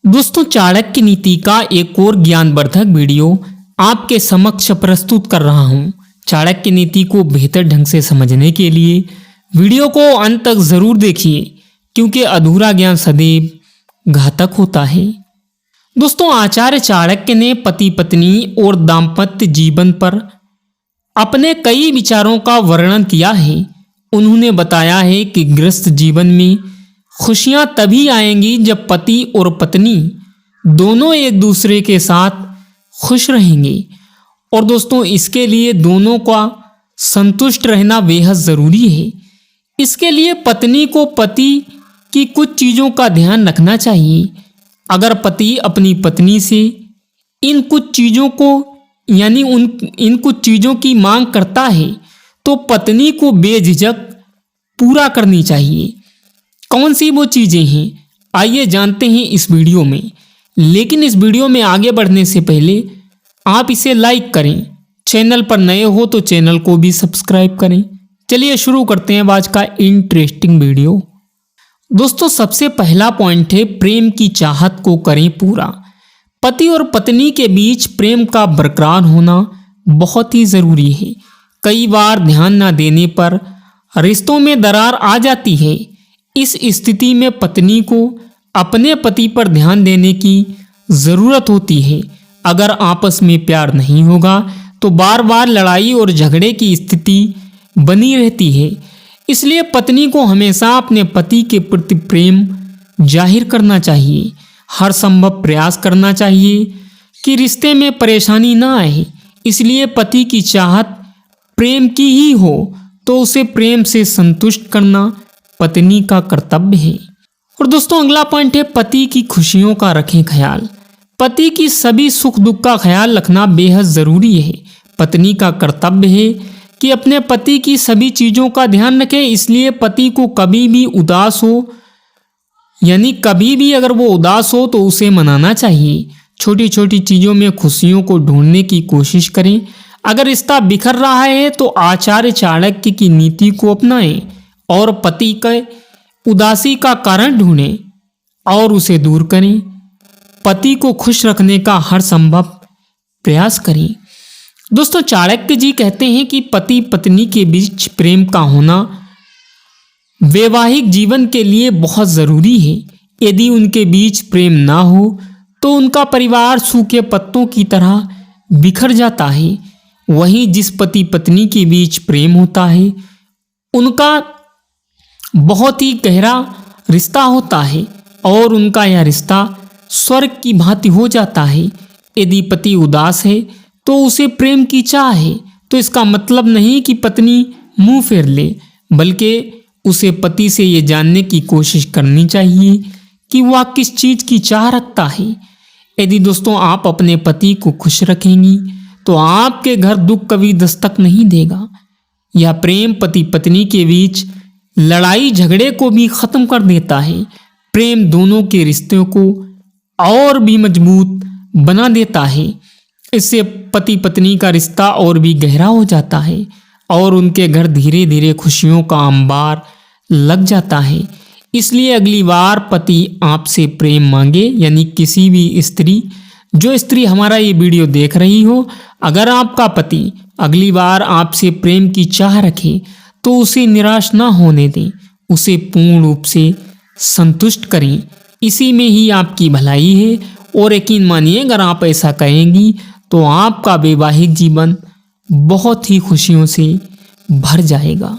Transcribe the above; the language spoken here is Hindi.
दोस्तों, चाणक्य नीति का एक और ज्ञानवर्धक वीडियो आपके समक्ष प्रस्तुत कर रहा हूं। चाणक्य नीति को बेहतर ढंग से समझने के लिए वीडियो को अंत तक जरूर देखिए, क्योंकि अधूरा ज्ञान सदैव घातक होता है। दोस्तों, आचार्य चाणक्य ने पति पत्नी और दाम्पत्य जीवन पर अपने कई विचारों का वर्णन किया है। उन्होंने बताया है कि गृहस्थ जीवन में खुशियां तभी आएंगी जब पति और पत्नी दोनों एक दूसरे के साथ खुश रहेंगे। और दोस्तों, इसके लिए दोनों का संतुष्ट रहना बेहद ज़रूरी है। इसके लिए पत्नी को पति की कुछ चीज़ों का ध्यान रखना चाहिए। अगर पति अपनी पत्नी से इन कुछ चीज़ों को इन कुछ चीज़ों की मांग करता है तो पत्नी को बेझिझक पूरा करनी चाहिए। कौन सी वो चीज़ें हैं, आइए जानते हैं इस वीडियो में। लेकिन इस वीडियो में आगे बढ़ने से पहले आप इसे लाइक करें, चैनल पर नए हो तो चैनल को भी सब्सक्राइब करें। चलिए शुरू करते हैं आज का इंटरेस्टिंग वीडियो। दोस्तों, सबसे पहला पॉइंट है प्रेम की चाहत को करें पूरा। पति और पत्नी के बीच प्रेम का बरकरार होना बहुत ही ज़रूरी है। कई बार ध्यान न देने पर रिश्तों में दरार आ जाती है। इस स्थिति में पत्नी को अपने पति पर ध्यान देने की ज़रूरत होती है। अगर आपस में प्यार नहीं होगा तो बार बार लड़ाई और झगड़े की स्थिति बनी रहती है। इसलिए पत्नी को हमेशा अपने पति के प्रति प्रेम जाहिर करना चाहिए। हर संभव प्रयास करना चाहिए कि रिश्ते में परेशानी ना आए। इसलिए पति की चाहत प्रेम की ही हो तो उसे प्रेम से संतुष्ट करना पत्नी का कर्तव्य है। और दोस्तों, अगला पॉइंट है पति की खुशियों का रखें ख्याल। पति की सभी सुख दुख का ख्याल रखना बेहद ज़रूरी है। पत्नी का कर्तव्य है कि अपने पति की सभी चीज़ों का ध्यान रखे। इसलिए पति को कभी भी उदास हो कभी भी अगर वो उदास हो तो उसे मनाना चाहिए। छोटी छोटी चीज़ों में खुशियों को ढूंढने की कोशिश करें। अगर रिश्ता बिखर रहा है तो आचार्य चाणक्य की नीति को अपनाएं और पति के उदासी का कारण ढूंढें और उसे दूर करें। पति को खुश रखने का हर संभव प्रयास करें। दोस्तों, चाणक्य जी कहते हैं कि पति पत्नी के बीच प्रेम का होना वैवाहिक जीवन के लिए बहुत ज़रूरी है। यदि उनके बीच प्रेम ना हो तो उनका परिवार सूखे पत्तों की तरह बिखर जाता है। वहीं जिस पति पत्नी के बीच प्रेम होता है उनका बहुत ही गहरा रिश्ता होता है और उनका यह रिश्ता स्वर्ग की भांति हो जाता है। यदि पति उदास है तो उसे प्रेम की चाह है तो इसका मतलब नहीं कि पत्नी मुंह फेर ले, बल्कि उसे पति से ये जानने की कोशिश करनी चाहिए कि वह किस चीज़ की चाह रखता है। यदि दोस्तों आप अपने पति को खुश रखेंगी तो आपके घर दुख कभी दस्तक नहीं देगा। यह प्रेम पति पत्नी के बीच लड़ाई झगड़े को भी ख़त्म कर देता है। प्रेम दोनों के रिश्तों को और भी मजबूत बना देता है। इससे पति पत्नी का रिश्ता और भी गहरा हो जाता है और उनके घर धीरे धीरे खुशियों का अंबार लग जाता है। इसलिए अगली बार पति आपसे प्रेम मांगे, किसी भी जो स्त्री हमारा ये वीडियो देख रही हो, अगर आपका पति अगली बार आपसे प्रेम की चाह रखे तो उसे निराश ना होने दें, उसे पूर्ण रूप से संतुष्ट करें। इसी में ही आपकी भलाई है। और यकीन मानिए, अगर आप ऐसा करेंगी तो आपका वैवाहिक जीवन बहुत ही खुशियों से भर जाएगा।